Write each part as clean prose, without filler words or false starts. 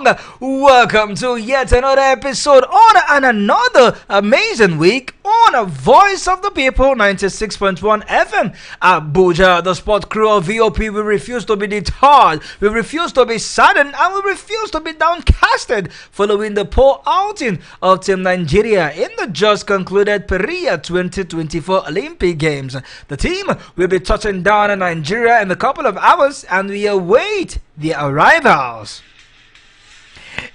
along. Welcome to yet another episode on another amazing week on a Voice of the People 96.1 FM. Abuja, the sport crew of VOP, we refuse to be deterred, we refuse to be saddened, and we refuse to be downcasted following the poor outing of Team Nigeria in the just concluded Paris 2024 Olympic Games. The team will be touching down in Nigeria in a couple of hours, and we await their arrivals.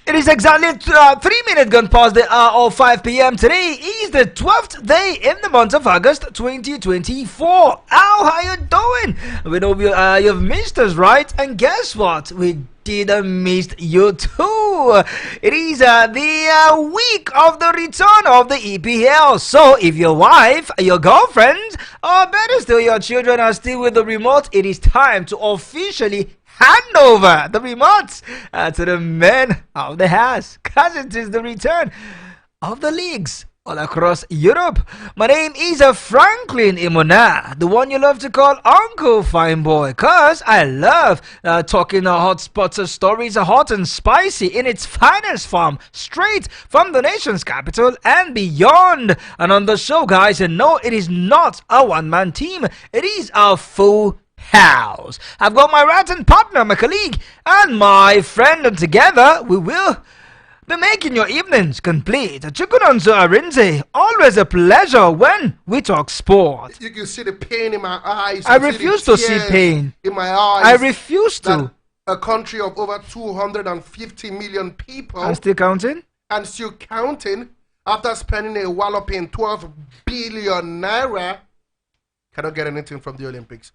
It is exactly 3 minutes gone past the hour of 5 p.m. Today is the 12th day in the month of August 2024. How are you doing? We know you've missed us, right? And guess what? We didn't miss you too. It is the week of the return of the EPL. So if your wife, your girlfriend, or better still your children are still with the remote, it is time to officially hand over the remotes to the men of the house, because it is the return of the leagues all across Europe. My name is Franklin Imona, the one you love to call Uncle Fine Boy, because I love talking hot spots stories, hot and spicy in its finest form, straight from the nation's capital and beyond. And on the show, guys, you know it is not a one-man team, it is a full house. I've got my ratting partner, my colleague, and my friend, and together we will be making your evenings complete. Chukunonzo Arinze, always a pleasure when we talk sport. You can see the pain in my eyes. I refuse to see pain in my eyes. I refuse to. A country of over 250 million people, I'm still counting, after spending a walloping 12 billion naira, cannot get anything from the Olympics.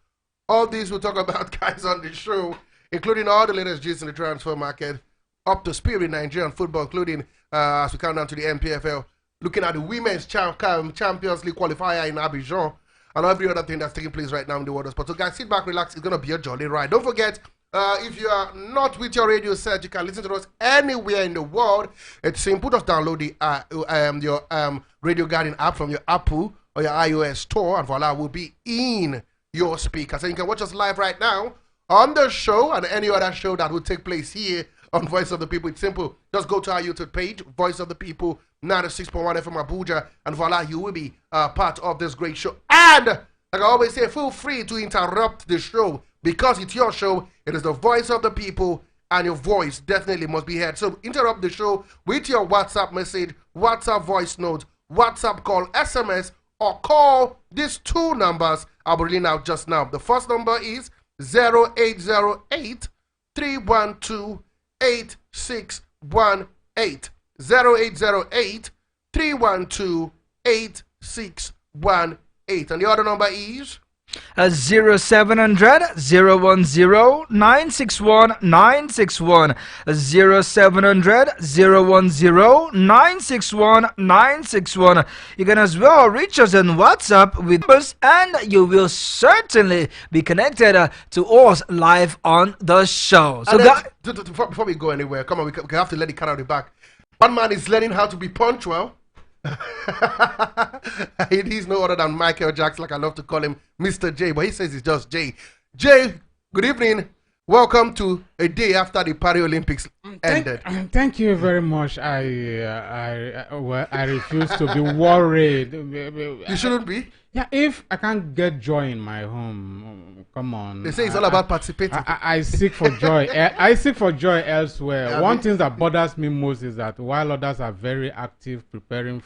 All these we'll talk about, guys, on the show, including all the latest gist in the transfer market, up to speed in Nigerian football, including as we count down to the MPFL, looking at the Women's Champions League qualifier in Abidjan, and every other thing that's taking place right now in the world of sport. So, guys, sit back, relax. It's going to be a jolly ride. Don't forget, if you are not with your radio set, you can listen to us anywhere in the world. It's simple. Just download the your Radio Garden app from your Apple or your iOS store, and voila, we'll be in your speaker. So you can watch us live right now on the show and any other show that will take place here on Voice of the People. It's simple. Just go to our YouTube page, Voice of the People 96.1 FM Abuja, and voila, you will be part of this great show. And like I always say, feel free to interrupt the show because it's your show. It is the Voice of the People, and your voice definitely must be heard. So interrupt the show with your WhatsApp message, WhatsApp voice note, WhatsApp call, SMS, or call these two numbers I'll be reading out just now. The first number is 0808 312 8618. 0808 312 8618. And the other number is 0700 010 961 961. 0700 010 961 961. You can as well reach us on WhatsApp with us, and you will certainly be connected to us live on the show. So, before we go anywhere, come on, we have to let the cat out of the bag. One man is learning how to be punctual. He's no other than Michael Jackson, like I love to call him, Mr. J, but he says it's just J. J, good evening. Welcome to a day after the Paris Olympics ended. Thank you very much. I refuse to be worried. You shouldn't be. Yeah, if I can't get joy in my home, come on. They say it's all about participating. I seek for joy. I seek for joy elsewhere. One thing that bothers me most is that while others are very active preparing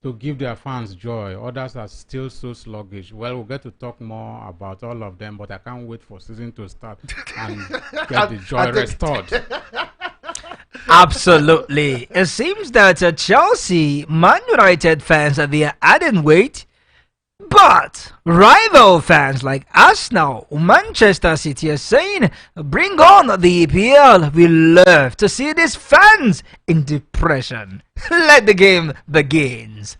to give their fans joy, others are still so sluggish. Well, we'll get to talk more about all of them, but I can't wait for season to start and get the joy restored. Absolutely. It seems that Chelsea, Man United fans are adding weight, but rival fans like Arsenal, Manchester City are saying, bring on the EPL. We love to see these fans in depression. Let the game begins.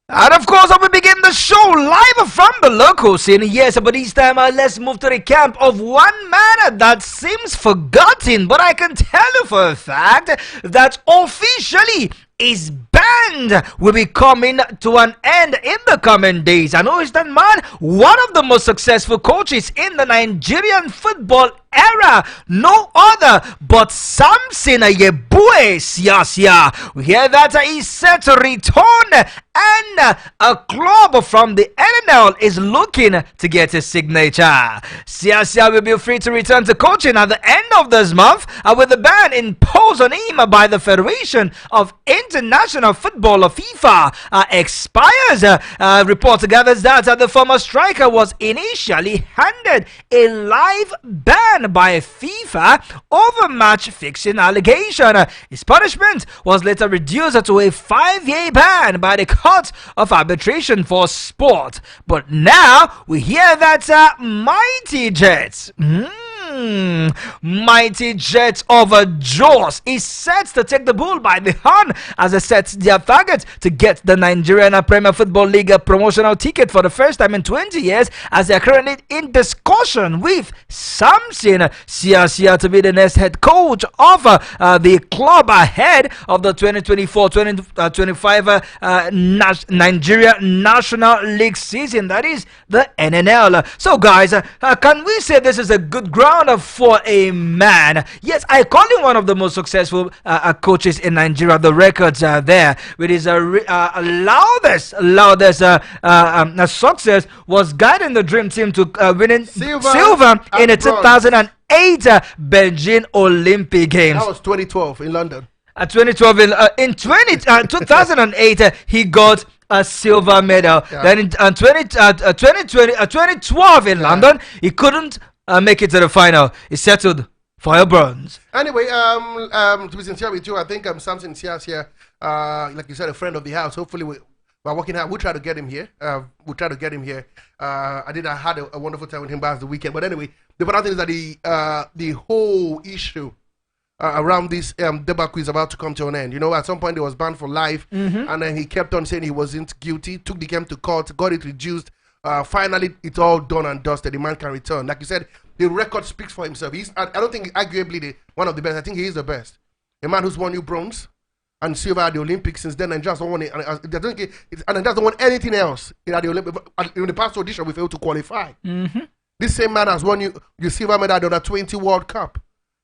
And of course, I will begin the show live from the local scene. Yes, but this time let's move to the camp of one man that seems forgotten. But I can tell you for a fact that officially his band will be coming to an end in the coming days. And who is that man? One of the most successful coaches in the Nigerian football era, no other but Samson Yebue Siasia. We hear that he's set to return, and a club from the NNL is looking to get his signature. Siasia will be free to return to coaching at the end of this month, with the ban imposed on him by the Federation of International Football of FIFA expires. Report gathers that the former striker was initially handed a live ban by FIFA over match fixing allegation. His punishment was later reduced to a 5-year ban by the Court of Arbitration for Sport. But now we hear that Mighty Jets. Mighty Jets of Jos is set to take the bull by the horn as they set their target to get the Nigerian Premier Football League promotional ticket for the first time in 20 years, as they are currently in discussion with Samson Siasia to be the next head coach of the club ahead of the 2024-2025 Nigeria National League season, that is the NNL. So guys, can we say this is a good ground for a man? Yes, I call him one of the most successful coaches in Nigeria. The records are there with his loudest success was guiding the dream team to winning silver in the 2008 Beijing Olympic Games. That was 2012 in London. 2008 he got a silver medal. Then in 2012 in London he couldn't make it to the final. He settled for a bronze. Anyway, to be sincere with you, I think Samson Siasia, like you said, a friend of the house. Hopefully we're working hard. We'll try to get him here. I had a wonderful time with him last the weekend. But anyway, the important thing is that the whole issue around this debacle is about to come to an end. You know, at some point he was banned for life, and then he kept on saying he wasn't guilty, took the game to court, got it reduced. Finally, it's all done and dusted. The man can return. Like you said, the record speaks for himself. I don't think he's arguably one of the best. I think he is the best. A man who's won new bronze and silver at the Olympics since then, and just don't want it. And just don't want anything else in the Olympics. In the past audition, we failed to qualify. This same man has won you silver medal at the Under-20 World Cup.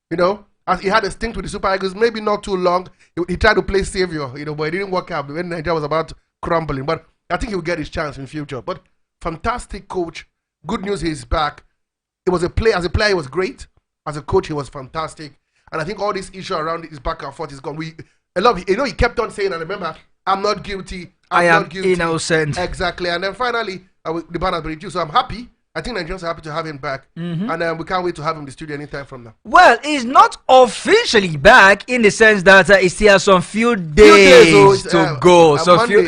You know, as he had a stint with the Super Eagles, maybe not too long. He tried to play savior, you know, but it didn't work out when Nigeria was about crumbling. But I think he will get his chance in future. But fantastic coach. Good news, he's back. It was as a player, he was great. As a coach, he was fantastic. And I think all this issue around his back and forth is gone. He kept on saying, and remember, I'm not guilty. I am innocent. Exactly. And then finally, the ban has been reduced. So I'm happy. I think Nigerians are happy to have him back. And we can't wait to have him in the studio anytime from now. Well, he's not officially back in the sense that he still has some few days to go.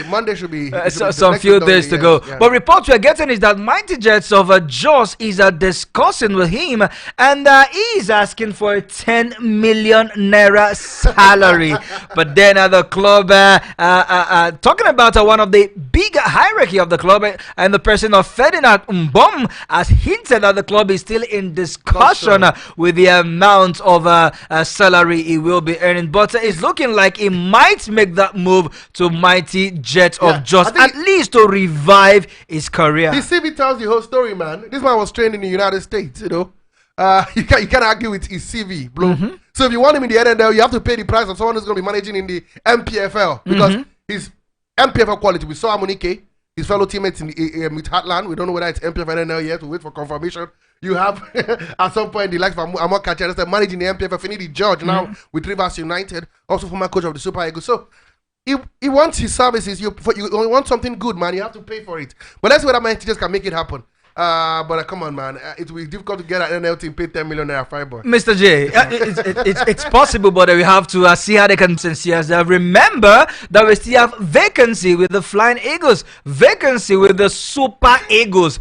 Monday should be some few days to go. But reports we're getting is that Mighty Jets of Jos is discussing with him, and he is asking for a 10 million naira salary. But then the club, talking about one of the big hierarchy of the club, and the person of Ferdinand Mbom, has hinted that the club is still in discussion with the amount of salary he will be earning. But it's looking like he might make that move to Mighty Jets of Jos, at least to revive his career. His CV tells the whole story, man. This man was trained in the United States, you know. You can't argue with his CV, bro. So if you want him in the NNL, you have to pay the price of someone who's going to be managing in the MPFL, because his MPFL quality. We saw Amunike, his fellow teammates in with Heartland. We don't know whether it's MPF and NNL yet. We wait for confirmation. You have at some point the likes of Amor Kacha managing the MPF. Finidi George now with Rivers United, also former coach of the Super Eagles. So he wants his services. You want something good, man. You have to pay for it. But let's see whether my teachers can make it happen. But come on, man. It will be difficult to get an NL team pay 10 million naira fine, boy. Mr. J, it's possible, but we have to see how they can remember that we still have vacancy with the Flying Eagles, vacancy with the Super Eagles.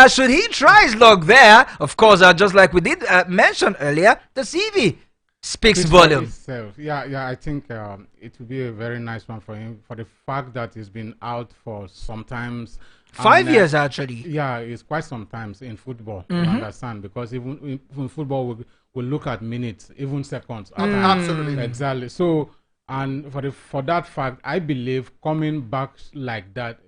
Should he try his luck there? Of course, just like we did mention earlier, the CV speaks volume. Yeah, I think it will be a very nice one for him, for the fact that he's been out for sometimes 5 years actually. Yeah, it's quite sometimes in football. You understand, because even in football we look at minutes, even seconds. Absolutely, exactly. So And for that fact, I believe coming back like that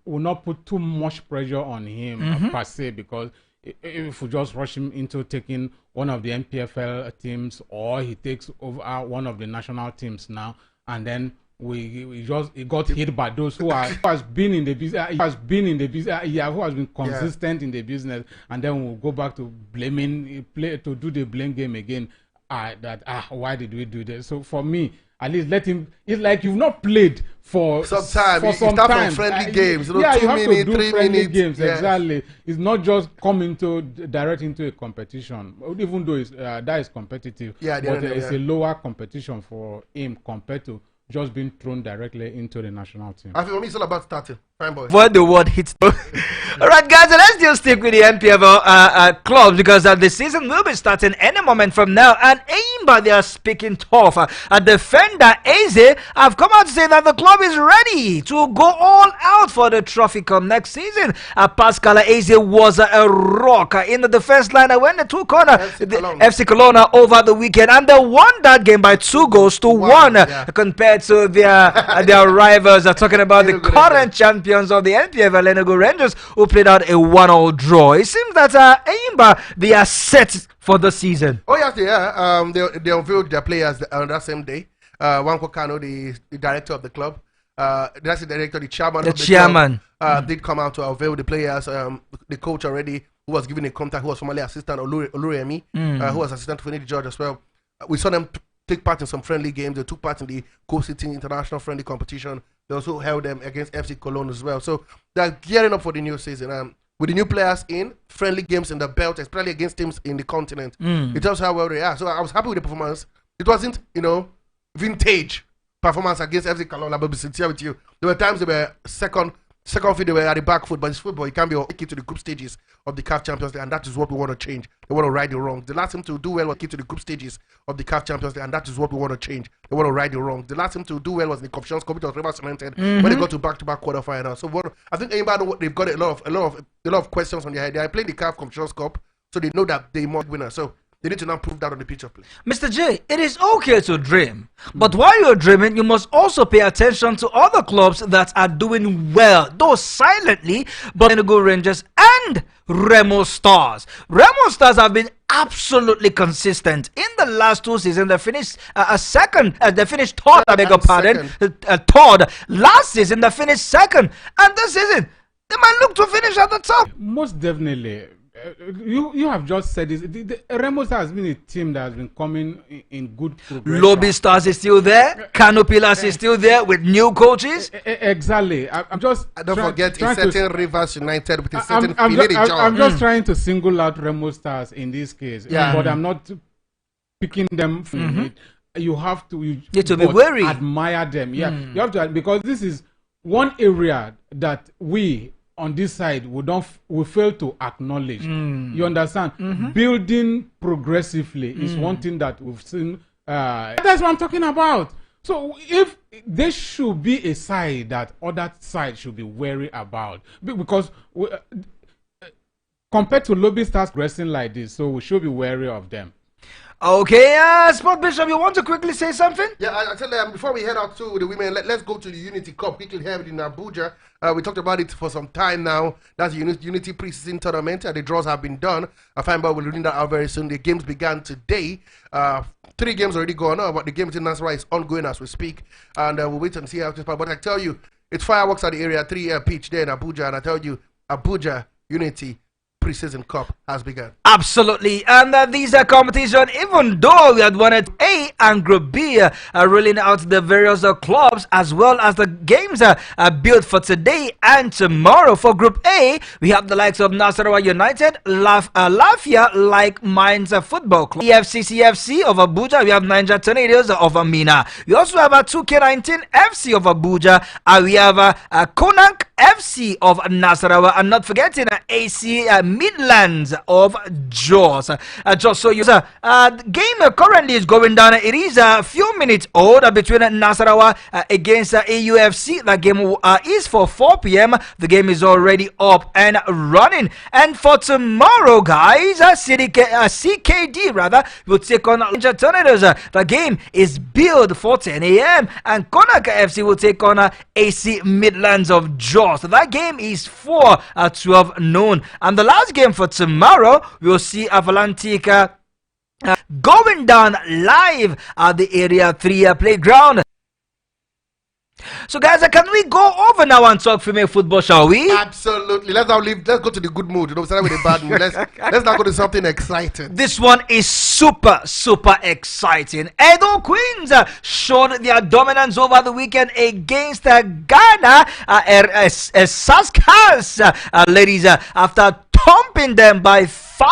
will not put too much pressure on him per se, because if we just rush him into taking one of the NPFL teams, or he takes over one of the national teams now, and then he got hit by those who has been in the business, who has been consistent in the business, and then we'll go back to blaming to do the blame game again. Why did we do this? So for me, at least let him. It's like you've not played for some time. For you some start time. from friendly games. You know, yeah, 2 you have minutes, to do 3 friendly minutes. games. Yeah. Exactly. It's not just come direct into a competition, even though that is competitive. Yeah, but it's a lower competition for him compared to just being thrown directly into the national team. I feel for me, it's all about starting. Fine, boy. What the word hits. All right, guys, so let's still stick with the NPFL clubs, because the season will be starting any moment from now. And Aimba, they are speaking tough. Defender Eze have come out to say that the club is ready to go all out for the trophy come next season. Pascal Eze was a rock in the defense line when they took on FC Cologne over the weekend, and they won that game by 2-1 compared to their rivals. Talking about the current champions of the NPFL, Enugu Rangers, who played out a 1-1 draw. It seems that Aimba, they are set for the season. Oh yes, they are. They unveiled their players on that same day. Wanko Kano, the director of the club, that's the director, the chairman. The chairman did come out to unveil the players. The coach already, who was given a contact, who was formerly assistant Oluremi, who was assistant to Finidi George as well. We saw them take part in some friendly games. They took part in the Coast City International friendly competition. They also held them against FC Cologne as well. So they're gearing up for the new season. With the new players in, friendly games in the belt, especially against teams in the continent. It tells how well they are. So I was happy with the performance. It wasn't, vintage performance against FC Cologne. I'll be sincere with you. There were times they were second field, they were at the back foot, but it's football. You can't be taken to the group stages of the CAF Champions League, and that is what we want to change. They want to right the wrong. The last team to do well was get to the group stages of the CAF Champions League, and that is what we want to change. They want to right the wrong. The last team to do well was in the Conference Cup, which was Rivers United, when they got to back-to-back quarterfinals. So I think anybody, they've got a lot of questions on their head. They are playing the CAF Conference Cup, so they know that they must win. So they need to now prove that on the pitch of play. Mr. J, it is okay to dream, but while you're dreaming, you must also pay attention to other clubs that are doing well, though silently, but Enugu Rangers and Remo Stars. Remo Stars have been absolutely consistent. In the last 2 seasons, they finished second. They finished third, I beg your pardon. Third. Last season, they finished second. And this season, they might look to finish at the top. Most definitely. You have just said this. The Remo Stars has been a team that has been coming in good progress. Lobby Stars is still there. Canopilas is still there with new coaches. Exactly. I'm just. Don't forget a certain Rivers United with a certain I'm just trying to single out Remo Stars in this case. Yeah. But I'm not picking them from it. You have to. You need to be wary. Admire them. Yeah. You have to, because this is one area that we on this side we fail to acknowledge. You understand? Building progressively is one thing that we've seen. That's what I'm talking about. So if there should be a side that other side should be wary about, because compared to Lobby Stars progressing like this, so we should be wary of them. Okay, Sport Bishop, you want to quickly say something? Yeah, I tell them, before we head out to the women, let's go to the Unity Cup quickly here in Abuja. We talked about it for some time now. That's the Unity pre-season tournament. The draws have been done. I find out we're reading that out very soon. The games began today. 3 games already gone on, but the game in Nasarawa is ongoing as we speak. And we'll wait and see how this. But I tell you, it's fireworks at the area 3 pitch there in Abuja. And I tell you, Abuja Unity pre-season cup has begun. Absolutely. And these are competition, even though we had wanted A and Group B rolling out the various clubs, as well as the games are built for today and tomorrow. For Group A, we have the likes of Nasarawa United, Lafia like Mines Football Club, EFCCFC of Abuja. We have Niger Tornadoes of Amina. We also have 2K19 FC of Abuja. We have Konak FC of Nasarawa, and not forgetting AC Midlands of Jos. Just so you game currently is going down. It is a few minutes old between Nasarawa against AUFC. The game is for 4 p.m. The game is already up and running. And for tomorrow, guys, CKD rather will take on Ninja Tornadoes. The game is billed for 10 a.m. and Konaka FC will take on AC Midlands of Jos. That game is for 12 noon. And the last game for tomorrow, we'll see Avalantica going down live at the Area 3 playground. So guys, can we go over now and talk female football, shall we? Absolutely. Let's go to the good mood. You know, start with the bad mood. Let's now go to something exciting. This one is super exciting. Edo Queens showed their dominance over the weekend against Ghana. Saskas, ladies, after thumping them by 5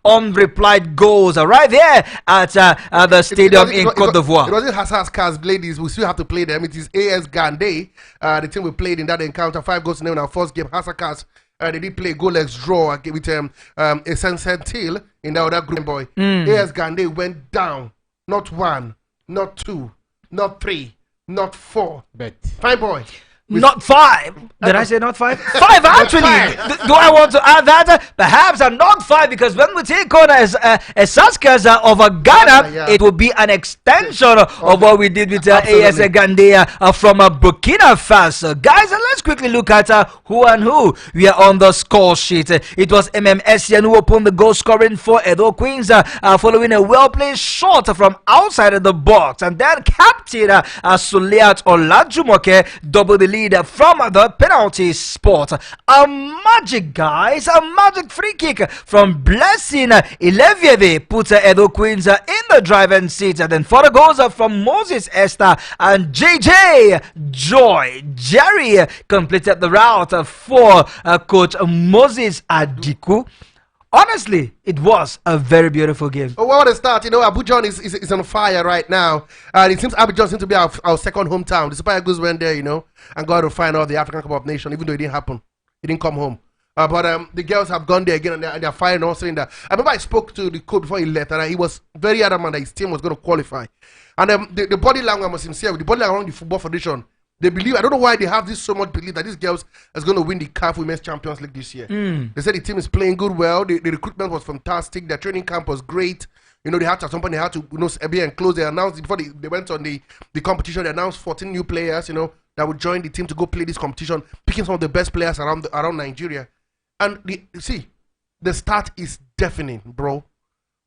unreplied goals right there at the stadium in Cote d'Ivoire. It wasn't Saskas, ladies. We still have to play them. It is AS Gandhi, the team we played in that encounter. 5 goals to nil in our first game. Hasakas, they did play goalless draw with a sensational in the other group. Boy, AS Gandhi went down. Not 1, not 2, not 3, not 4. But fine boy. Not 5. Did I say not 5? 5 actually. Do I want to add that? Perhaps not 5, because when we take on a Saskas of Ghana, it will be an extension of what we did with AS Gandea from Burkina Faso. Guys, let's quickly look at who and who we are on the score sheet. It was MMSN who opened the goal scoring for Edo Queens, following a well-played shot from outside of the box, and then captain Suliat Olajumoke doubled the lead from the penalty spot. A magic, guys, a magic free kick from Blessing Ilevieve put Edo Queens in the driving seat. And then 4 goals from Moses Esther and JJ Joy. Jerry completed the route for coach Moses Adiku. Honestly, it was a very beautiful game. Oh, what a start. You know, Abidjan is on fire right now. It seems Abidjan seems to be our second hometown. The Super Eagles went there, you know, and got to find out the African Cup of Nations, even though it didn't happen. It didn't come home. But the girls have gone there again, and they're firing all cylinder. I remember I spoke to the coach before he left, and he was very adamant that his team was going to qualify. And the body language was sincere. The body language around the Football Federation, they believe, I don't know why they have this so much belief that these girls is going to win the CAF Women's Champions League this year. They said the team is playing good well. The recruitment was fantastic. Their training camp was great. You know, they had to, at some point, they had to, you know, be enclosed. They announced, before they went on the competition, they announced 14 new players, you know, that would join the team to go play this competition, picking some of the best players around Nigeria. And the start is deafening, bro.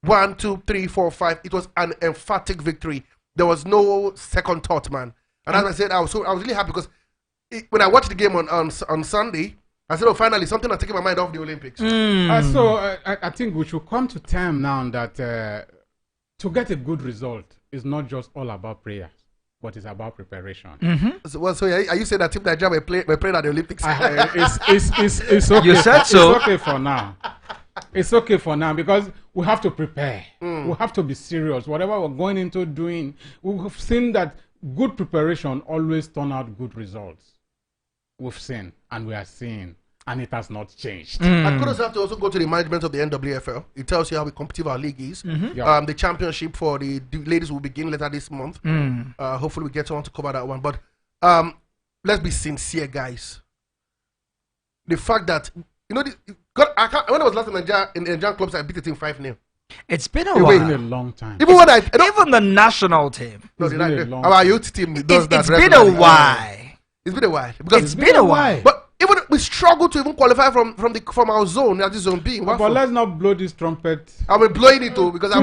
1, 2, 3, 4, 5. It was an emphatic victory. There was no second thought, man. And as I said, I was really happy because when I watched the game on Sunday, I said, oh, finally, something has taken my mind off the Olympics. So I think we should come to term now that to get a good result is not just all about prayers, but it's about preparation. So are you saying that Team Nigeria were playing at the Olympics? It's okay. You said so. It's okay for now. It's okay for now because we have to prepare. We have to be serious. Whatever we're going into doing, we've seen that good preparation always turn out good results. We've seen and we are seeing, and it has not changed. And kudos have to also go to the management of the NWFL. It tells you how competitive our league is. The championship for the ladies will begin later this month. Hopefully we get someone to cover that one. But let's be sincere, guys. The fact that, you know, when I was last in Nigerian clubs, I beat the team 5-0. It's been a while. It's been a long time. Even when even the national team. Our youth team does that. It's been a while. It's been a while. Because It's been a while. But even we struggle to even qualify from our zone, that is zone B. But let's not blow this trumpet. I'm blowing it too because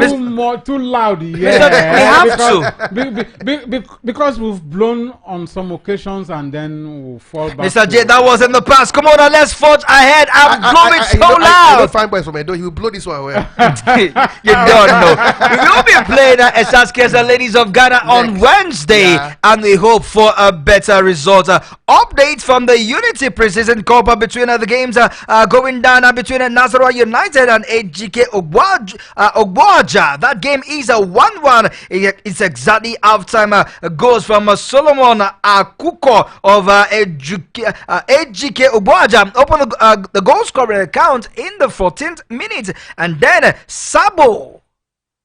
too loud. We have to. Because we've blown on some occasions and then we'll fall back. Mr. J, that was in the past. Come on, now let's forge ahead. I'm blowing so loud. I don't find boys from Edo. He will blow this one away. You don't know. We will be playing Esaskas and Ladies of Ghana on Wednesday, and we hope for a better result. Update from the Unity preseason cup between the games going down between Nasarawa United and AGK Ogboaja. That game is a 1-1. It's exactly halftime goals from Solomon Akuko of AGK Ogboaja open the goal scoring account in the 14th minute, and then Sabo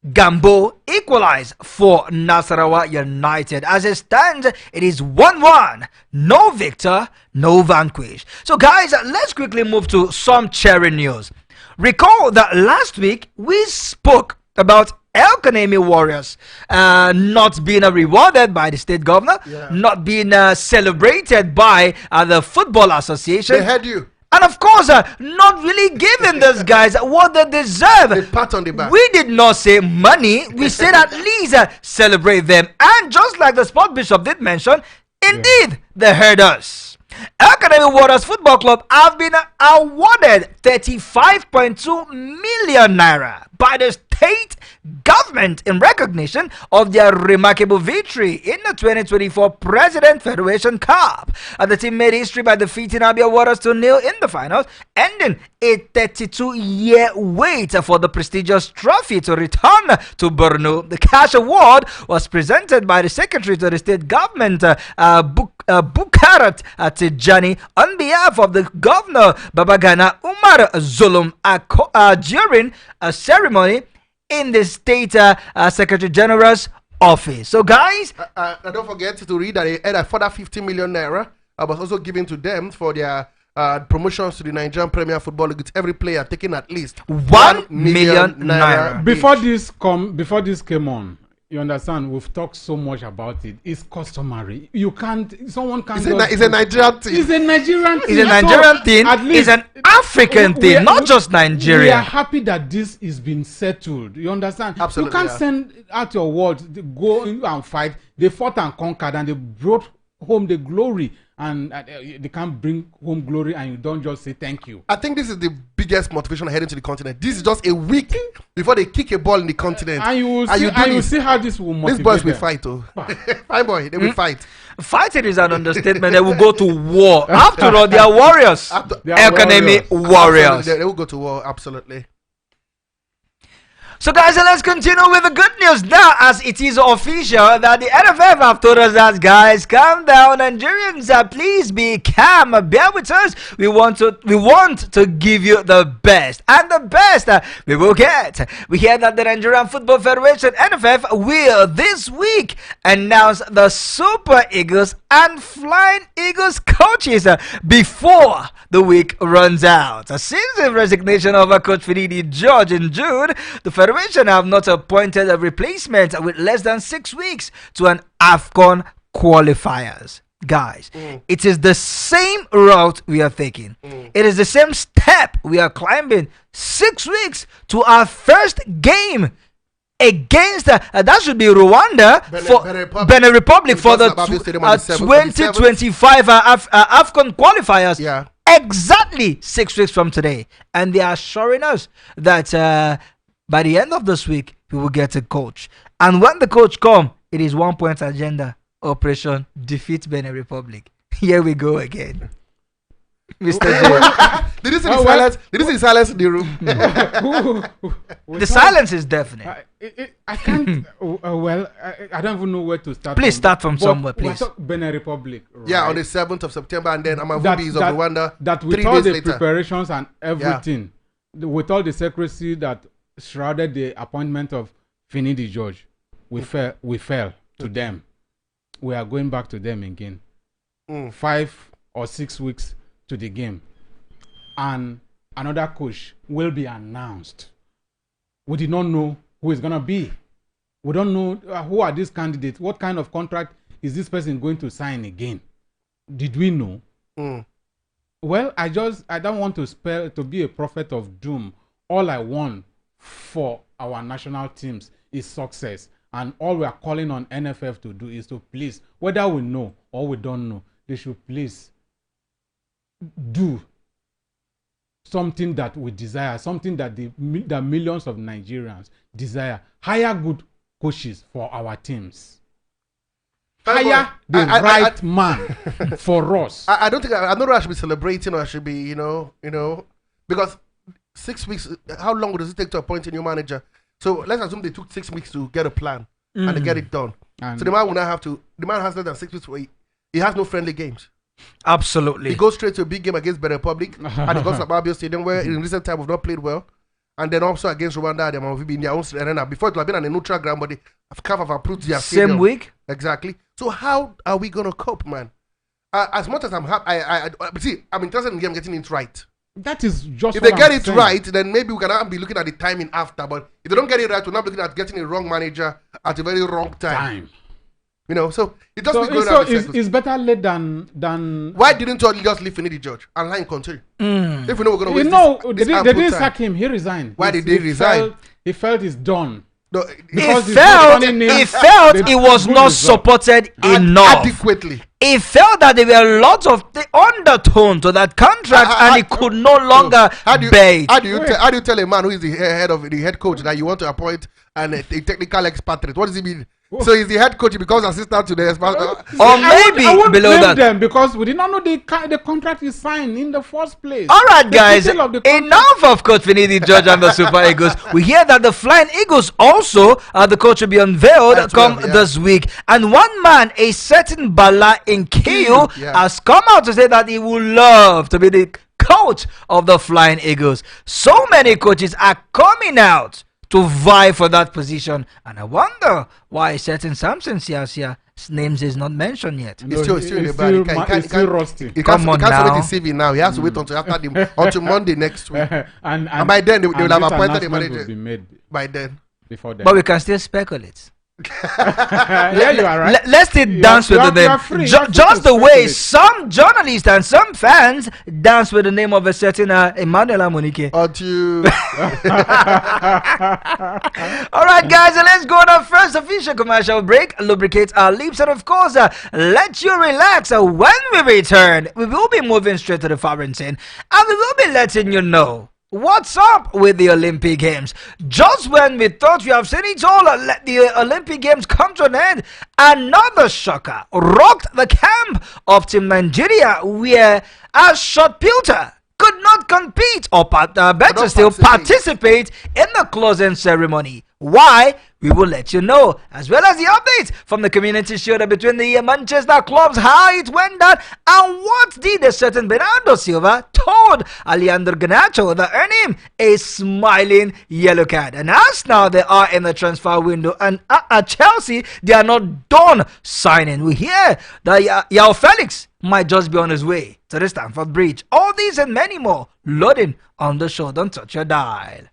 Gambo equalized for Nasarawa United. As it stands, it is 1-1. No victor, no vanquish. So guys, let's quickly move to some cherry news. Recall that last week we spoke about El Kanemi Warriors not being rewarded by the state governor, not being celebrated by the Football Association. They had you. And of course, not really giving these guys what they deserve. A pat on the back. We did not say money. We said at least celebrate them. And just like the sport bishop did mention, indeed, they heard us. Academy Warriors Football Club have been awarded 35.2 million naira by the state government in recognition of their remarkable victory in the 2024 President Federation Cup. The team made history by defeating Abia Warriors 2-0 in the finals, ending a 32-year wait for the prestigious trophy to return to Borno. The cash award was presented by the Secretary to the State Government, Bukarat Tijani, on behalf of the Governor Babagana Umar Zulum during a ceremony in the State Secretary General's office. So guys, don't forget to read that they had a further 50 million naira was also given to them for their promotions to the Nigerian Premier Football League, with every player taking at least 1 million naira. Before this came on, you understand, we've talked so much about it. It's customary. You can't, someone can't. It's a Nigerian thing. It's a Nigerian thing. It's a Nigerian thing. At least it's an African thing, not just Nigeria. We are happy that this is being settled. You understand? Absolutely. You can't send out your words, go and fight. They fought and conquered, and they brought home the glory. And they can't bring home glory, and you don't just say thank you. I think this is the biggest motivation heading to the continent. This is just a week before they kick a ball in the continent. And you will see how this will motivate these boys will them. fight, oh. Fine boy, they will fight. Fighting is an understatement. They will go to war. After all, they are warriors. Academy warriors. They will go to war, absolutely. So guys, let's continue with the good news now, as it is official that the NFF have told us that, guys, calm down, Nigerians, please be calm, bear with us. We want to give you the best, and the best we will get. We hear that the Nigerian Football Federation (NFF) will this week announce the Super Eagles and Flying Eagles coaches before the week runs out. Since the resignation of Coach Finidi George in June, the Federation have not appointed a replacement with less than 6 weeks to an AFCON qualifiers. Guys, it is the same route we are taking. It is the same step we are climbing. 6 weeks to our first game against that should be Rwanda Benin Republic for the 2025 AFCON qualifiers. Yeah. Exactly 6 weeks from today, and they are assuring us that by the end of this week we will get a coach, and when the coach come, it is 1 point agenda: Operation Defeat Benin Republic. Here we go again. Mr. J. Did you see the silence? Did you see the silence in the room? The silence is definite. I can't. I don't even know where to start. Please start from somewhere, please. Benin Republic. Right? Yeah, on the 7th of September, and then Amavubi is of Rwanda. That with 3 all days the later. preparations and everything, with all the secrecy that shrouded the appointment of Finidi George, we fell to them. We are going back to them again. 5 or 6 weeks to the game, and another coach will be announced. We did not know who is gonna be. We don't know who are these candidates. What kind of contract is this person going to sign again? Did we know? Well, I don't want to be a prophet of doom. All I want for our national teams is success, and all we are calling on NFF to do is to please, whether we know or we don't know, they should please do something that we desire, something that the millions of Nigerians desire. Hire good coaches for our teams. hire the right man for us. I don't think I don't know. I should be celebrating, or I should be, because 6 weeks. How long does it take to appoint a new manager? So let's assume they took 6 weeks to get a plan and they get it done. And so the man will not have to. The man has less than 6 weeks. He has no friendly games. Absolutely. He goes straight to a big game against Benin Republic, and he goes to Babio Stadium, where in recent time we've not played well, and then also against Rwanda, they have been in their own arena. Before it would have been on a neutral ground, but they have approved their stadium. Same week. Exactly. So how are we gonna cope, man? As much as I'm happy, I'm interested in them getting it right. that is just If they what get I'm it saying. right, then maybe we can now be looking at the timing after. But if they don't get it right, we're not looking at getting a wrong manager at a very wrong time. So it doesn't So, going so out. it's better late than. Why didn't you just leave Finidi George and line continue? If we know we're going to waste they this didn't time. sack him. He resigned. Why did he resign? He felt it's done. No, Because He he's not felt running in it was good not result. supported enough. adequately. He felt that there were lots of the undertone to that contract, and he could no longer bear it. How do you tell a man who is the head coach that you want to appoint and a technical expatriate? What does he mean? So he's the head coach. He becomes assistant to the expatriate. Or maybe I won't below blame that. them because we did not know the contract is signed in the first place. All right, The guys. detail of the contract- Enough of Coach Finidi George and the Super Eagles. We hear that the Flying Eagles also, the coach will be unveiled That's come well, yeah. this week. And one man, a certain Bala in KU, Yeah. has come out to say that he would love to be the coach of the Flying Eagles. So many coaches are coming out to vie for that position. And I wonder why a certain Samson Siasia names is not mentioned yet. He's still in the band. It's still rusty. He Come can't on submit now. his CV now. He has to wait until Monday next week. and by then, they will and have this appointed a announcement manager. will be made By then. before then. But we can still speculate. Yeah, you are right. Let's still dance with the you name. are free. You are free Just to the way speculate. some journalists and some fans dance with the name of a certain Emmanuel Amunike. Until All right, guys, let's go on our first official commercial break. Lubricate our lips and, of course, let you relax. When we return, we will be moving straight to the foreign scene, and we will be letting you know what's up with the Olympic Games. Just when we thought we have seen it all, let the Olympic Games come to an end, another shocker rocked the camp of Team Nigeria, where a shot puter could not compete, or better still, participate in the closing ceremony. Why? We will let you know, as well as the updates from the community shield between the Manchester clubs, how it went down, and what did a certain Bernardo Silva told Alejandro Garnacho that earned him a smiling yellow card. And as now they are in the transfer window, and at Chelsea, they are not done signing. We hear that Yao Felix might just be on his way to the Stamford Bridge. All these and many more loading on the show. Don't touch your dial.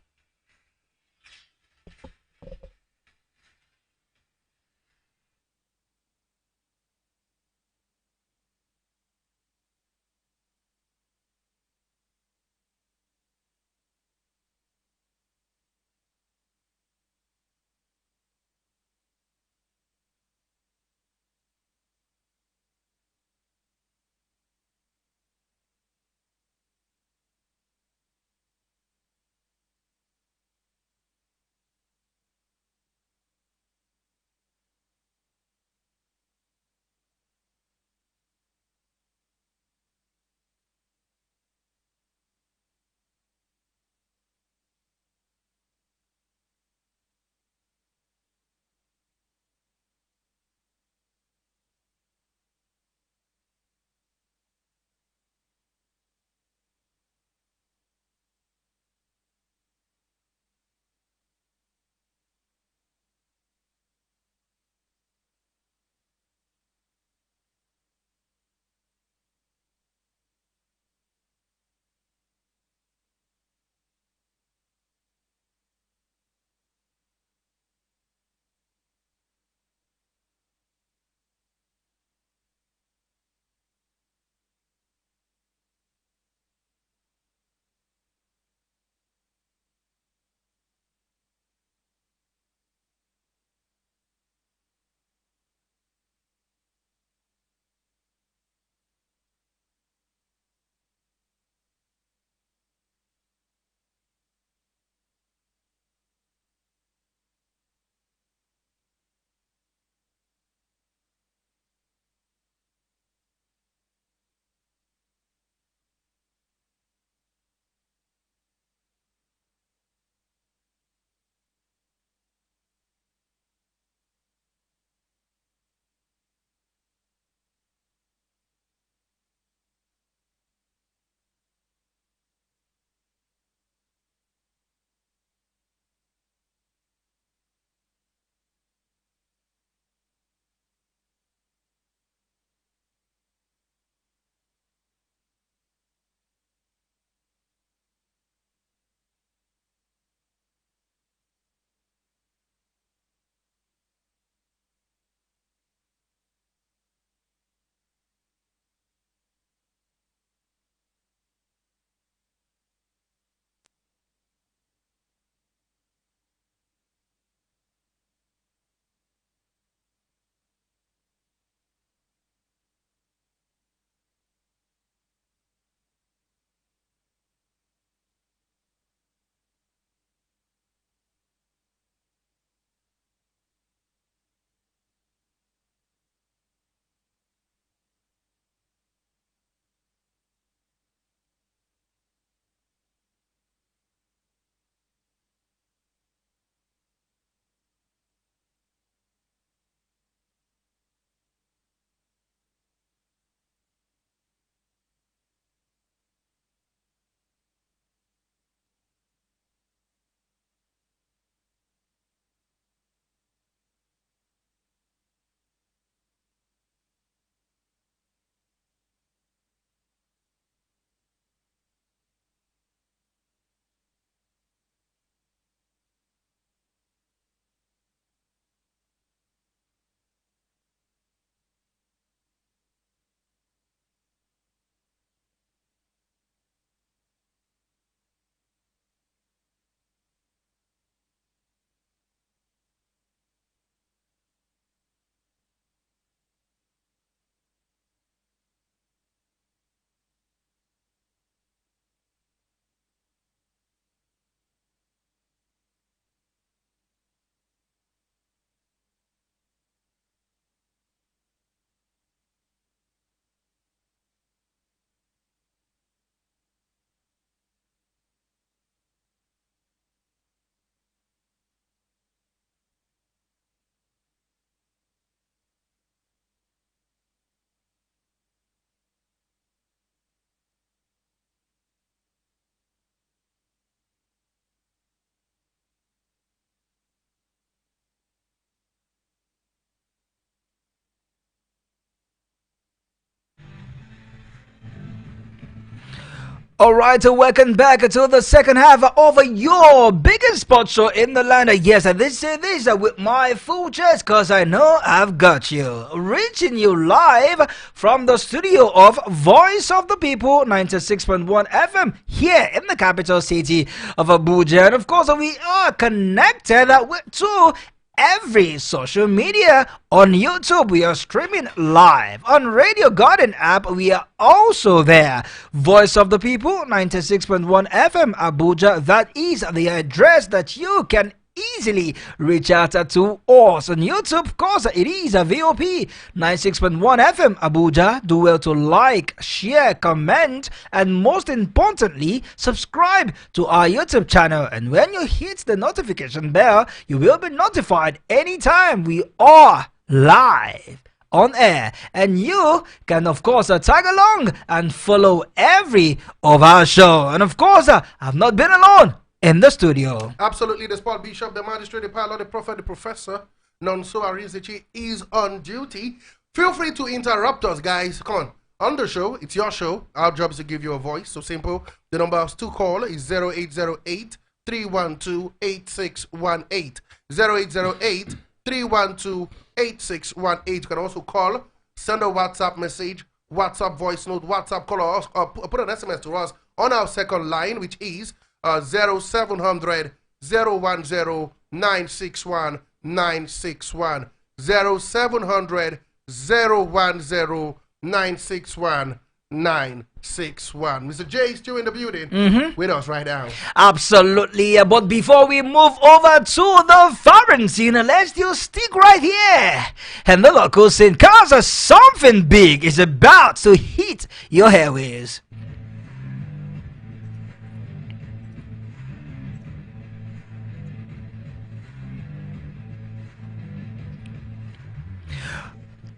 All right, so welcome back to the second half of your biggest sports show in the land. Yes, and this is with my full chest, because I know I've got you. Reaching you live from the studio of Voice of the People, 96.1 FM, here in the capital city of Abuja. And of course, we are connected to every social media. On YouTube, we are streaming live. On Radio Garden app, we are also there. Voice of the People, 96.1 FM, Abuja. That is the address that you can easily reach out to us. On YouTube, of course, it is a VOP 96.1 FM Abuja. Do well to like, share, comment, and most importantly, subscribe to our YouTube channel. And when you hit the notification bell, you will be notified anytime we are live on air, and you can of course tag along and follow every of our show. And of course, I've not been alone in the studio. Absolutely, the sport bishop, the magistrate, the pilot, the prophet, the professor, Nonso Arinzechi is on duty. Feel free to interrupt us, guys. Come on the show. It's your show. Our job is to give you a voice. So simple. The number to call is 0808 312 8618. 0808 312 8618. You can also call, send a WhatsApp message, WhatsApp voice note, WhatsApp call us, or put an SMS to us on our second line, which is 0700 010 961 961. 0700 010 961 961. Mr. J is still in the building with us right now. Absolutely. But before we move over to the foreign scene, let's just stick right here. And the local scene, because something big is about to hit your airways.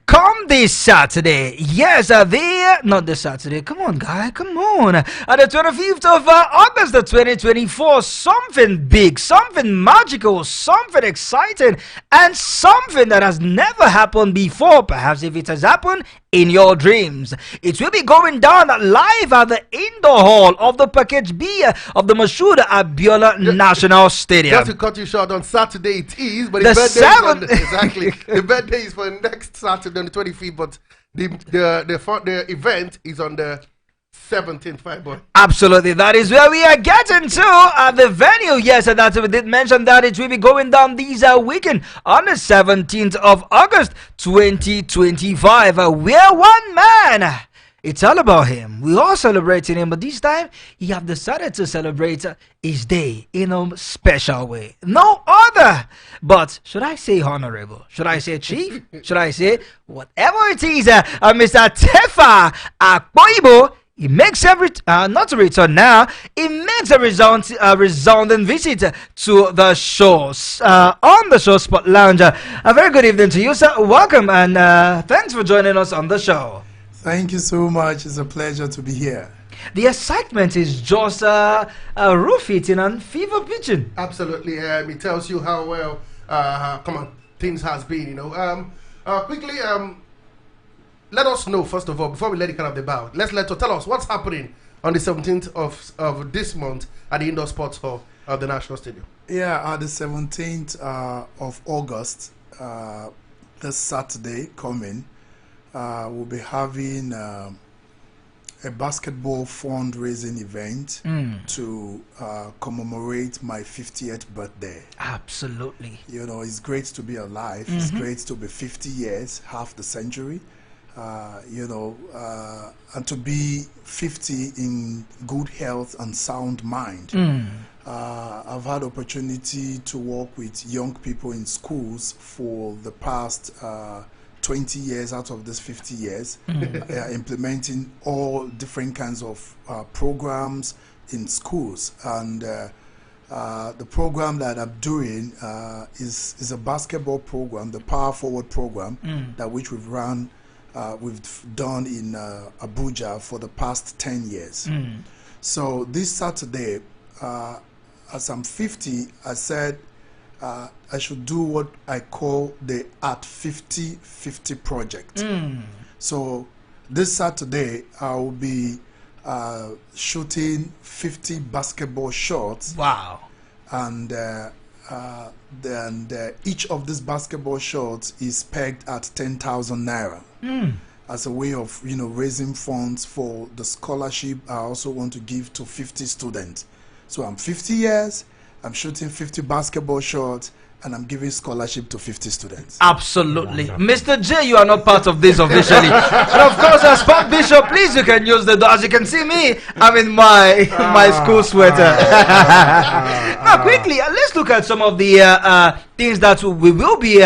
Come this Saturday, yes, not this Saturday, come on, guy, come on. The 25th of August, 2024, something big, something magical, something exciting, and something that has never happened before, perhaps if it has happened in your dreams. It will be going down live at the indoor hall of the Package B of the Mashoud Abiola National Stadium. Just to cut you short, on Saturday it is, but the birthday is exactly. The birthday is for next Saturday on the 25th, but the event is on the 17th, fine boy. Absolutely, that is where we are getting to the venue. Yes, and that we did mention that it will be going down this weekend on the 17th of August 2025. We're one man. It's all about him. We are celebrating him, but this time he have decided to celebrate his day in a special way. No other, but should I say honorable? Should I say chief? Should I say whatever it is? Mr. Tefa Akpoibo. He makes not a return now. He makes a resounding visit to the shows on the show Spot Lounge. A very good evening to you, sir. Welcome, and thanks for joining us on the show. Thank you so much. It's a pleasure to be here. The excitement is just roof hitting and fever pitching. Absolutely, it tells you how well things has been. Quickly, let us know first of all before we let it kind of debate. Let's tell us what's happening on the 17th of this month at the Indoor Sports Hall of the National Stadium. Yeah, the 17th of August, this Saturday coming. We'll be having a basketball fundraising event to commemorate my 50th birthday. Absolutely. It's great to be alive. It's great to be 50 years, half the century. And to be 50 in good health and sound mind. I've had opportunity to work with young people in schools for the past 20 years out of this 50 years, implementing all different kinds of programs in schools. And the program that I'm doing is a basketball program, the Power Forward program, that which we've done in Abuja for the past 10 years. So this Saturday, as I'm 50, I said I should do what I call the At 50-50 project. So this Saturday, I will be shooting 50 basketball shots. Wow. And each of these basketball shots is pegged at 10,000 naira. As a way of raising funds for the scholarship I also want to give to 50 students. So I'm 50 years, I'm shooting 50 basketball shots, and I'm giving scholarship to 50 students. Absolutely. Mr. J, you are not part of this officially. And of course, as Sport Bishop, please, you can use the door. As you can see me, I'm in my school sweater. Now, quickly, let's look at some of the things that we will be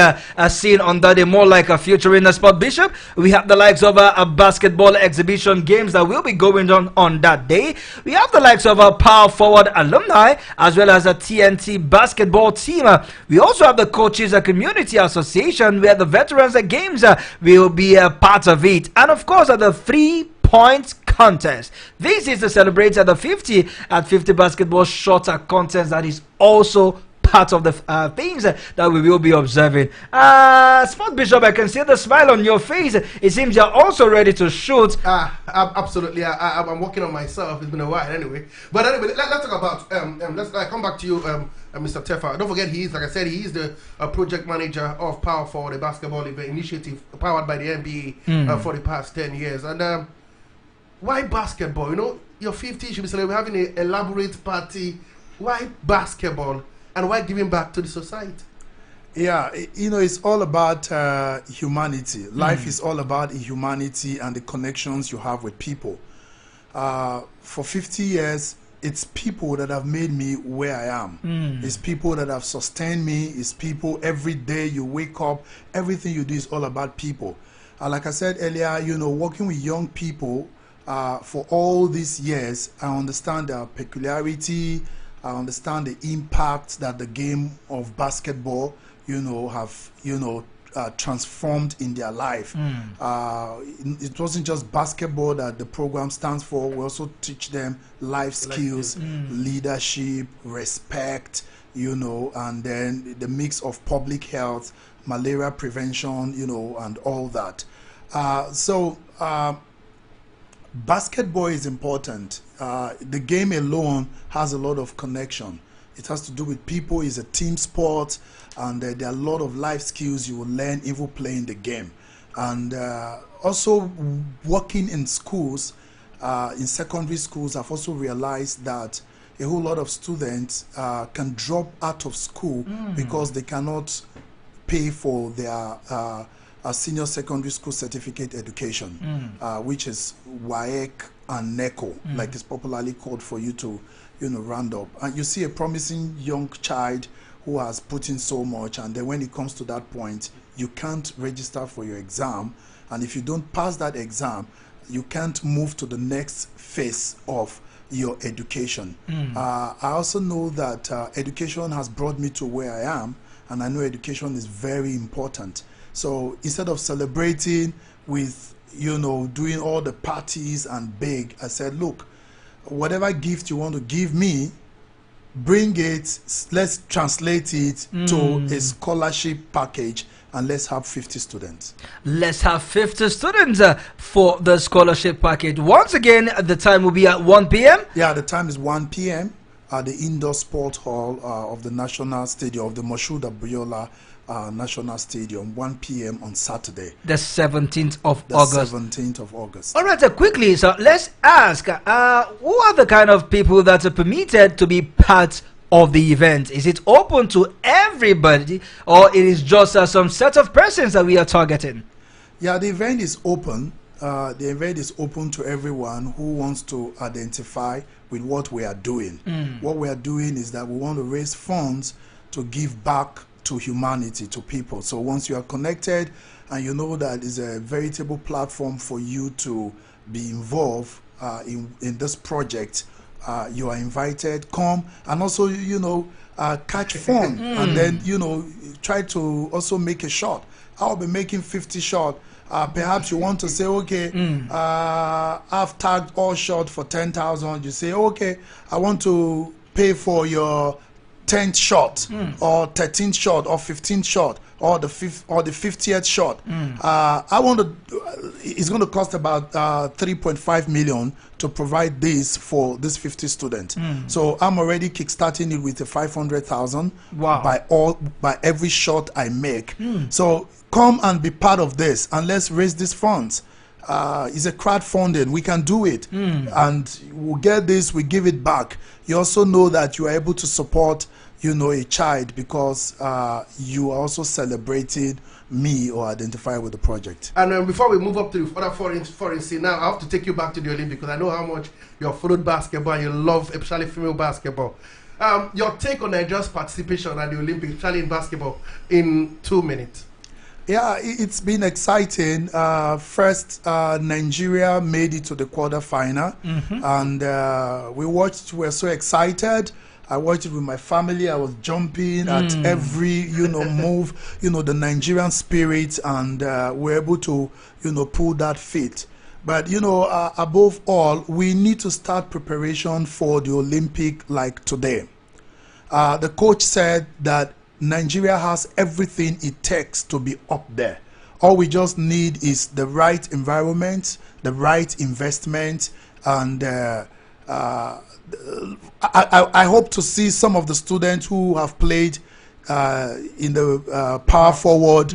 seeing on that day, more like a future in the Sport Bishop. We have the likes of a basketball exhibition games that will be going on that day. We have the likes of a power forward alumni, as well as a TNT basketball team. We also have the coaches community association, where the veterans games will be a part of it, and of course the 3-point contest. This is to celebrate the 50 at 50 basketball shorter contest that is also part of the things that we will be observing. Sport Bishop, I can see the smile on your face. It seems you're also ready to shoot. Absolutely. I'm working on myself. It's been a while anyway. But anyway, let's talk about. Let's come back to you, Mr. Tefa. Don't forget, like I said, he is the project manager of Power for the basketball event initiative powered by the NBA for the past 10 years. And why basketball? Your 50 should be celebrating, having an elaborate party. Why basketball? And why giving back to the society? Yeah, it's all about humanity. Life is all about humanity and the connections you have with people. For 50 years, it's people that have made me where I am. It's people that have sustained me. It's people every day you wake up. Everything you do is all about people. Like I said earlier, working with young people for all these years, I understand their peculiarity. I understand the impact that the game of basketball, have, transformed in their life. It wasn't just basketball that the program stands for. We also teach them life skills, leadership, respect, and then the mix of public health, malaria prevention, and all that. Basketball is important. The game alone has a lot of connection. It has to do with people. It's a team sport, and there are a lot of life skills you will learn even playing the game. And also working in schools, in secondary schools, I've also realized that a whole lot of students can drop out of school because they cannot pay for their a senior secondary school certificate education, which is WAEC and NECO, like it's popularly called for you to, round up. And you see a promising young child who has put in so much, and then when it comes to that point, you can't register for your exam, and if you don't pass that exam, you can't move to the next phase of your education. I also know that education has brought me to where I am, and I know education is very important. So instead of celebrating with, doing all the parties and big, I said, look, whatever gift you want to give me, bring it, let's translate it to a scholarship package, and let's have 50 students. Let's have 50 students for the scholarship package. Once again, the time will be at 1 p.m. Yeah, the time is 1 p.m. at the indoor sport hall of the National Stadium, of the Moshood Abiola National Stadium, 1 p.m. on Saturday. The 17th of August. 17th of August. All right, quickly, so let's ask, who are the kind of people that are permitted to be part of the event? Is it open to everybody, or it is just some set of persons that we are targeting? Yeah, the event is open. The event is open to everyone who wants to identify with what we are doing. What we are doing is that we want to raise funds to give back to humanity, to people. So once you are connected and you know that is a veritable platform for you to be involved in this project, you are invited. Come and also, catch fun and then, try to also make a shot. I'll be making 50 shots. Perhaps you want to say, okay, I've tagged all shot for 10,000. You say, okay, I want to pay for your 10th shot or 13th shot or 15th shot or the 50th shot. It's going to cost about 3.5 million to provide this for this 50 students. So I'm already kickstarting it with a 500,000 by every shot I make. So come and be part of this and let's raise these funds. It's a crowdfunding. We can do it, and we'll get this. We give it back. You also know that you are able to support, a child because you also celebrated me or identify with the project. And before we move up to the other foreign scene, now I have to take you back to the Olympics because I know how much you have followed basketball and you love, especially female basketball. Your take on Nigeria's participation at the Olympics, especially in basketball, in 2 minutes. Yeah, it's been exciting. First, Nigeria made it to the quarterfinal, and we watched. We were so excited. I watched it with my family. I was jumping at every, move. The Nigerian spirit, and we're able to, pull that feat. But above all, we need to start preparation for the Olympic like today. The coach said that Nigeria has everything it takes to be up there. All we just need is the right environment, the right investment, and I hope to see some of the students who have played in the power forward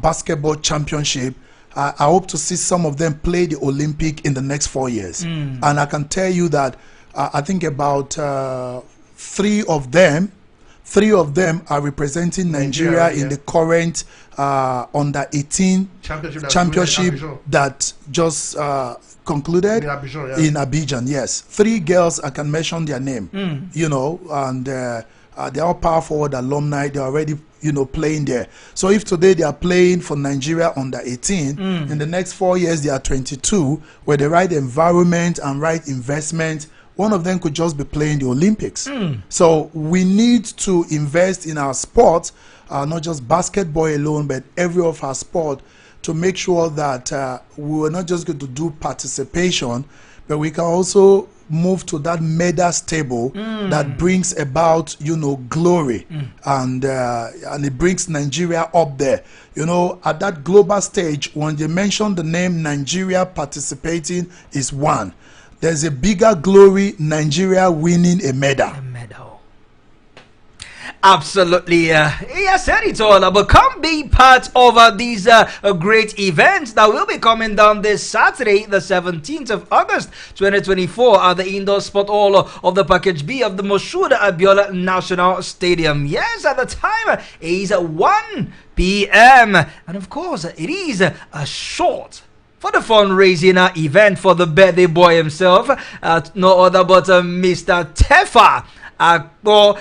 basketball championship. I hope to see some of them play the Olympic in the next 4 years. And I can tell you that I think about 3 of them are representing Nigeria in the current under 18 championship that just concluded in Abidjan. Yes, 3 girls, I can mention their name. And they're all power forward alumni. They're already playing there. So if today they are playing for Nigeria under 18, in the next 4 years they are 22, with the right environment and right investment, one of them could just be playing the Olympics. So we need to invest in our sport, not just basketball alone, but every of our sport, to make sure that we're not just going to do participation, but we can also move to that medal table that brings about, glory, and it brings Nigeria up there. At that global stage, when they mention the name Nigeria participating is one. There's a bigger glory, Nigeria winning a medal. Absolutely. He has said it all. But come be part of these great events that will be coming down this Saturday, the 17th of August, 2024, at the Indoor Sport Hall of the Package B of the Moshood Abiola National Stadium. Yes, at the time is 1 p.m. And of course, it is a short for the fundraising event for the birthday boy himself, no other but Mr. Tefa Aboyibo.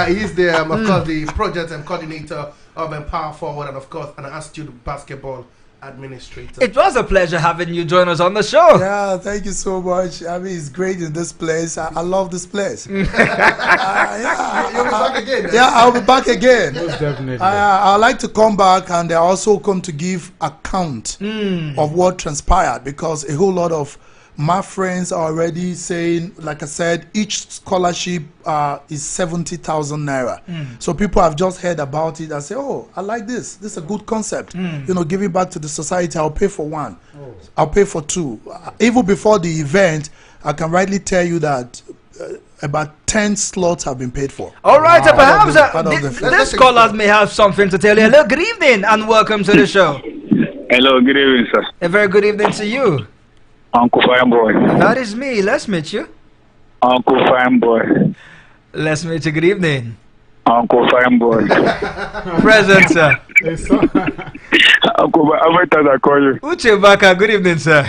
He is the, of course, the project and coordinator of Empower Forward, and of course, an astute basketball administrator. It was a pleasure having you join us on the show. Yeah, thank you so much. I mean, it's great in this place. I love this place. You'll be back again. Yeah, I'll be back again. Most definitely. I'd like to come back, and I also come to give account of what transpired, because a whole lot of my friends are already saying, like I said, each scholarship is 70,000 naira. So people have just heard about it and say, oh, I like this. This is a good concept. Give it back to the society. I'll pay for 1. I'll pay for 2. Even before the event, I can rightly tell you that about 10 slots have been paid for. All right, perhaps the scholars may have something to tell you. Hello, good evening, and welcome to the show. Hello, good evening, sir. A very good evening to you. Uncle Fine Boy. That is me. Let's meet you. Uncle Fine Boy. Let's meet you. Good evening. Uncle Fine Boy. Present, sir. Uncle, how many times I call you? Uche Baka, good evening, sir.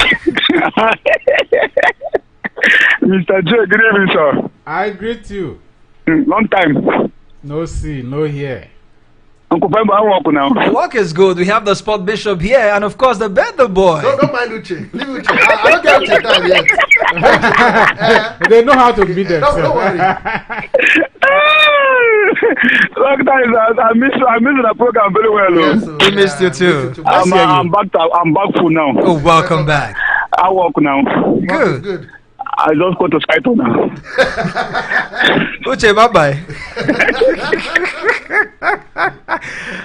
Mr. J, good evening, sir. I greet you. Long time. No see, no hear. Uncle Fine Boy, how work now? Work is good. We have the sport bishop here, and of course the birthday boy. Don't mind Uche. Leave Uche. I don't get Uche time yet. They know how to beat themselves. Don't worry. Long time, I miss the program very well. Yes, We missed you too. I'm back full now. Oh, welcome back. I work now. Good. Good. I just go to Skype now. Uche, bye-bye.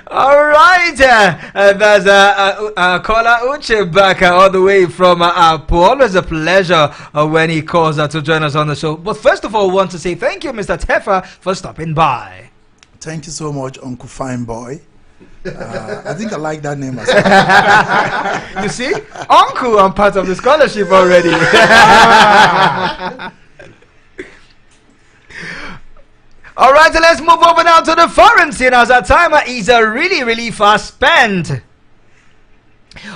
All right. There's caller Uche back all the way from Paul. Always a pleasure when he calls to join us on the show. But first of all, we want to say thank you, Mr. Tefa, for stopping by. Thank you so much, Uncle Fine Boy. I think I like that name as well. You see, Uncle, I'm part of the scholarship already. All right, so let's move over now to the foreign scene as our timer is really, really fast spent.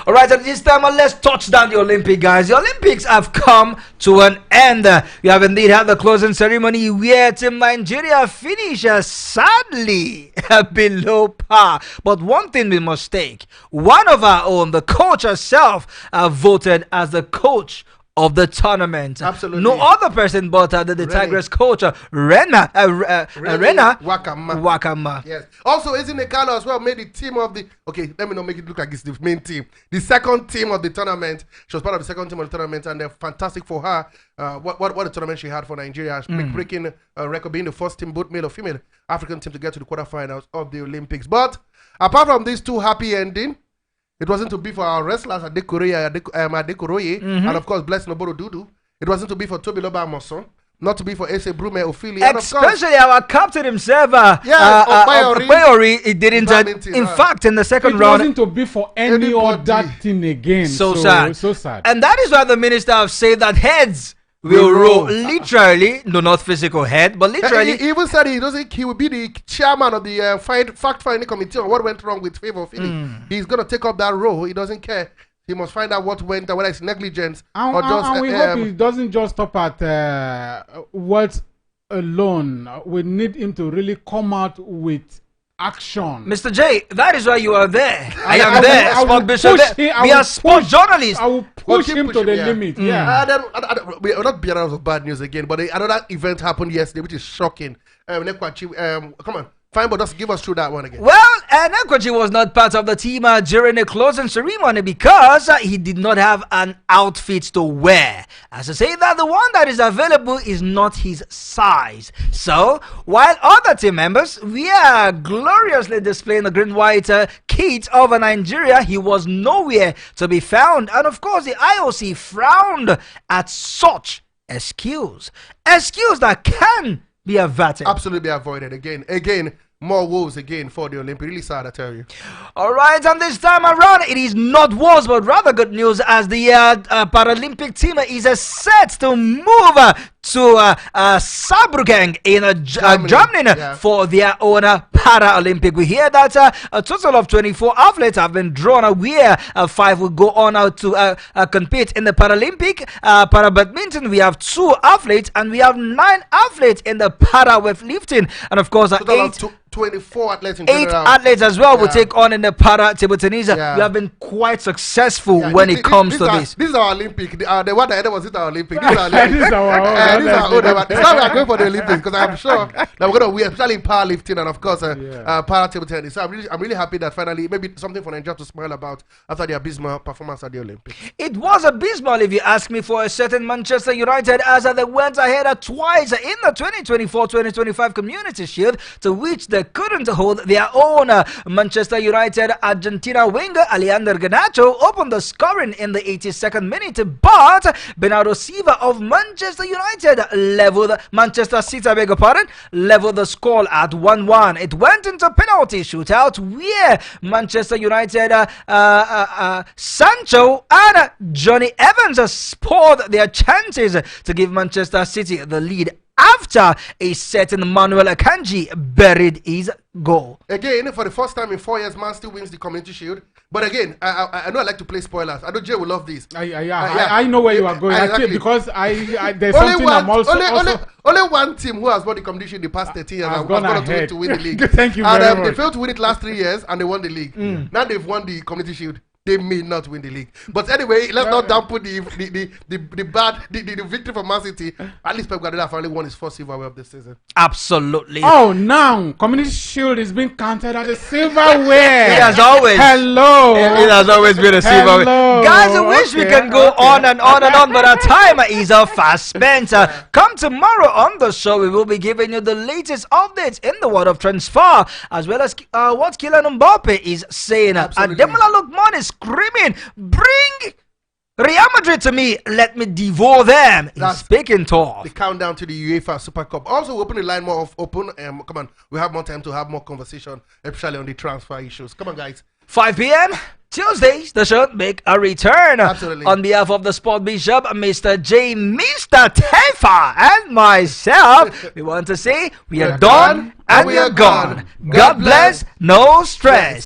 All right, at this time, let's touch down the Olympic, guys. The Olympics have come to an end. We have indeed had the closing ceremony where Team Nigeria finished sadly below par. But one thing we must take, one of our own, the coach herself, voted as the coach of the tournament. Absolutely. No other person but the Tigers coach, Rena Wakama. Yes. Also, Ezine Kano as well made the team of the. Okay, let me not make it look like it's the main team. The second team of the tournament. She was part of the second team of the tournament, and they're fantastic for her. What a tournament she had for Nigeria, breaking record, being the first team, both male or female African team, to get to the quarterfinals of the Olympics. But apart from these two happy ending, it wasn't to be for our wrestlers at Adekoroye, and of course, Bless Noboro Dudu. It wasn't to be for Toby Loba Amoson, not to be for Ese Brume Ophelia. Especially our captain himself, Bayori, it didn't. In fact, in the second round, it wasn't to be for any other thing again. So sad. And that is why the minister have said that heads will roll. Literally, no, not physical head, but literally. He even said he will be the chairman of the fact-finding committee on what went wrong with Favor Philly. He's going to take up that role. He doesn't care. He must find out what went, whether it's negligence or just. And we hope he doesn't just stop at words alone. We need him to really come out with action. Mr. J, that is why you are there. I am there. Sport Bishop. We are sports journalists. I will push him to the limit. Yeah. We're not being out of bad news again, but another event happened yesterday, which is shocking. Come on. Fine, but just give us through that one again. Well, Nekwachi was not part of the team during the closing ceremony because he did not have an outfit to wear. As I say that the one that is available is not his size. So, while other team members were gloriously displaying the green-white kit of Nigeria, he was nowhere to be found. And of course, the IOC frowned at such excuse that can be averted. Absolutely be avoided. Again, more woes again for the Olympics. Really sad, I tell you. All right, and this time around, it is not woes, but rather good news as the Paralympic team is set to move to Saarbrücken in Germany for their own Paralympic. We hear that a total of 24 athletes have been drawn, where 5 will go on to compete in the Paralympic. Para badminton, we have 2 athletes, and we have 9 athletes in the para weightlifting, and of course, 24 athletes in 8 athletes as well will take on in the para table tennis. We have been quite successful when it comes to this. This is our Olympic. The one that was it our Olympic. This is our Olympic. This is now we are going for the Olympics, because I'm sure that we're going to win, especially in powerlifting and of course para table tennis. So I'm really happy that finally maybe something for Nigeria to smile about after the abysmal performance at the Olympics. It was abysmal, if you ask me, for a certain Manchester United, as they went ahead twice in the 2024-2025 Community Shield, to which they couldn't hold their own. Manchester United Argentina winger Alejandro Garnacho opened the scoring in the 82nd minute, but Bernardo Silva of Manchester United leveled the score at 1-1. It went into penalty shootout, where Manchester United Sancho and Johnny Evans spoiled their chances to give Manchester City the lead after a certain Manuel Akanji buried his goal. Again, for the first time in 4 years, Man still wins the Community Shield. But again, I know I like to play spoilers. I know Jay will love this. I know where you are going. Exactly. Because there's something I'm also... Only one team who has won the Community Shield in the past 13 years has gone to win the league. Thank you very much. They failed to win it last 3 years and they won the league. Now they've won the Community Shield. they may not win the league. But anyway, let's not downput the victory for Man City. At least Pep Guardiola finally won his first silverware of the season. Absolutely. Oh, now Community Shield is being counted as a silverware. It has always. Hello. It has always been a silverware. Hello. Guys, I wish we can go on and on and on, but our time is fast spent. Come tomorrow on the show, we will be giving you the latest updates in the world of transfer, as well as what Kylian Mbappe is saying. Ademola Lookman is screaming, bring Real Madrid to me, let me devour them. He's speaking tough. The countdown to the UEFA Super Cup. Also, we open the line more open. Come on, we have more time to have more conversation, especially on the transfer issues. Come on, guys. 5 p.m. Tuesdays, the show make a return. Absolutely. On behalf of the Sport Bishop, Mr. J, Mr. Tefa, and myself, we want to say we are done and we are gone. God bless, no stress.